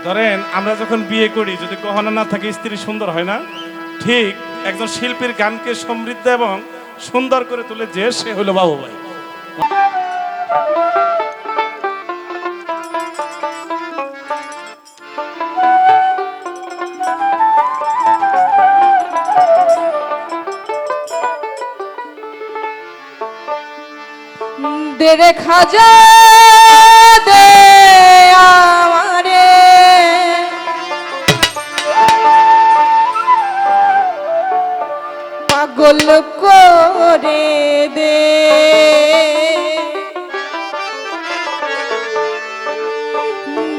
ধরেন আমরা যখন বিয়ে করি যদি গহনা না থাকে স্ত্রী সুন্দর হয় না, ঠিক একজন শিল্পীর গানকে সমৃদ্ধ এবং সুন্দর করে তুলে যে সে হলো বাবু ভাই। দে রে খাজা দে আমারে পাগল করে দে,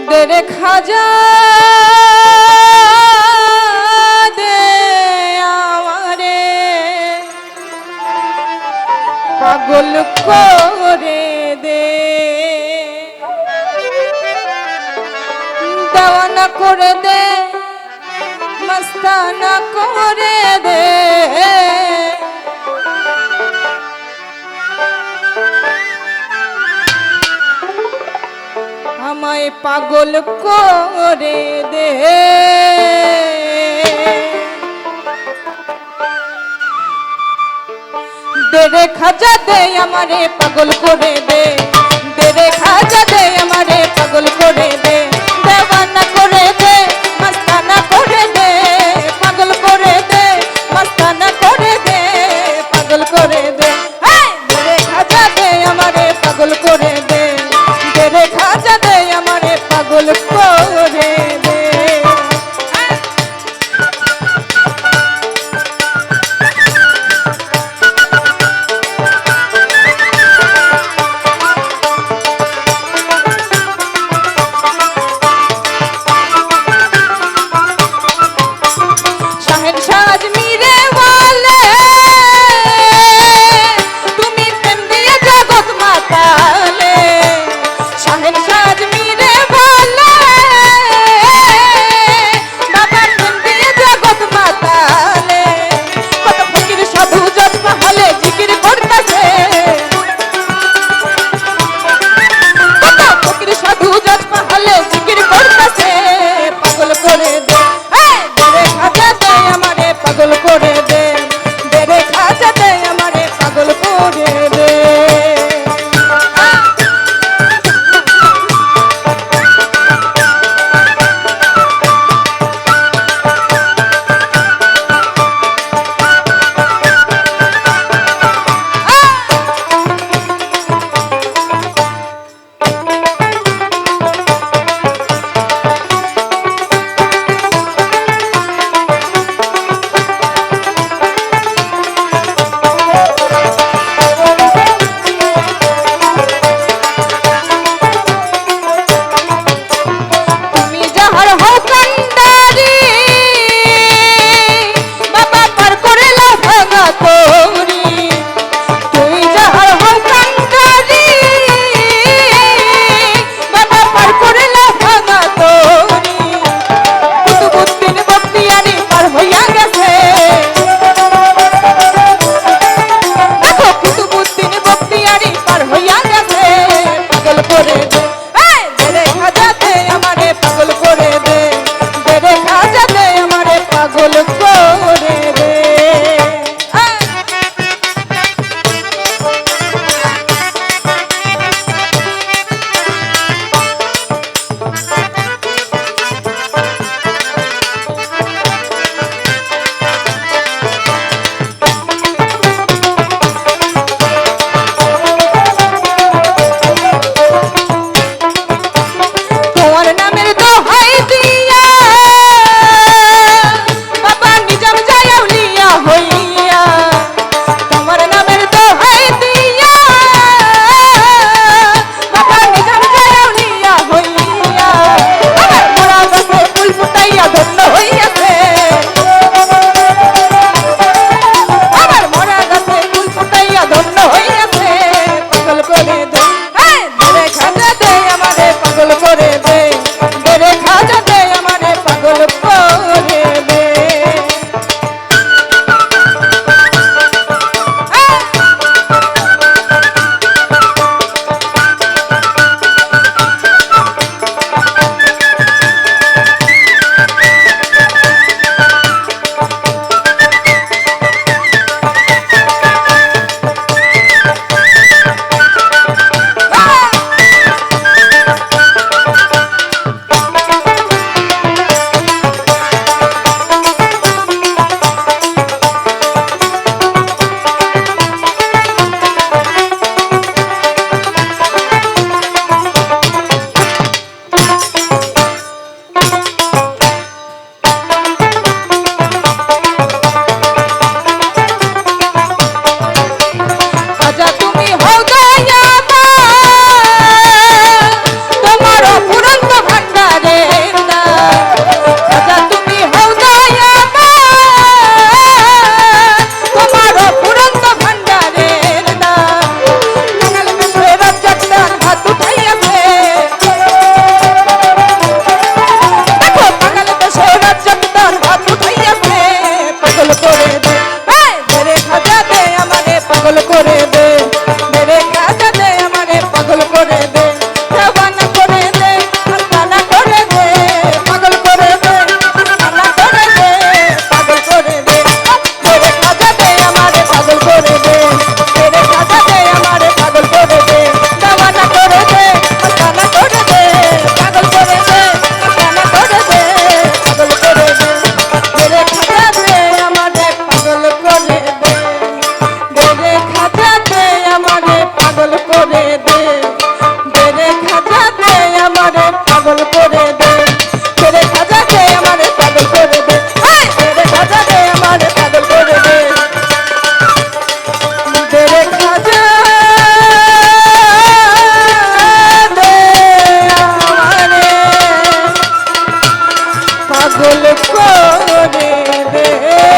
দে রে খাজা দে আমারে পাগল করে দে, দেওয়ানা করে দে, মস্তানা করে দে, আমায় পাগল করে দে, দে রে খাজা দে আমারে পাগল করে দে, দে রে খাজা দে আমারে পাগল করে দে, দেওয়ানা করে দে, মস্তানা করে দে, পাগল করে দে, মস্তানা করে দে, পাগল করে দে, দে রে খাজা দে আমারে পাগল করে দে, দে রে খাজা দে আমারে পাগল করে দে। শাহেনশাহ পাগল করে দে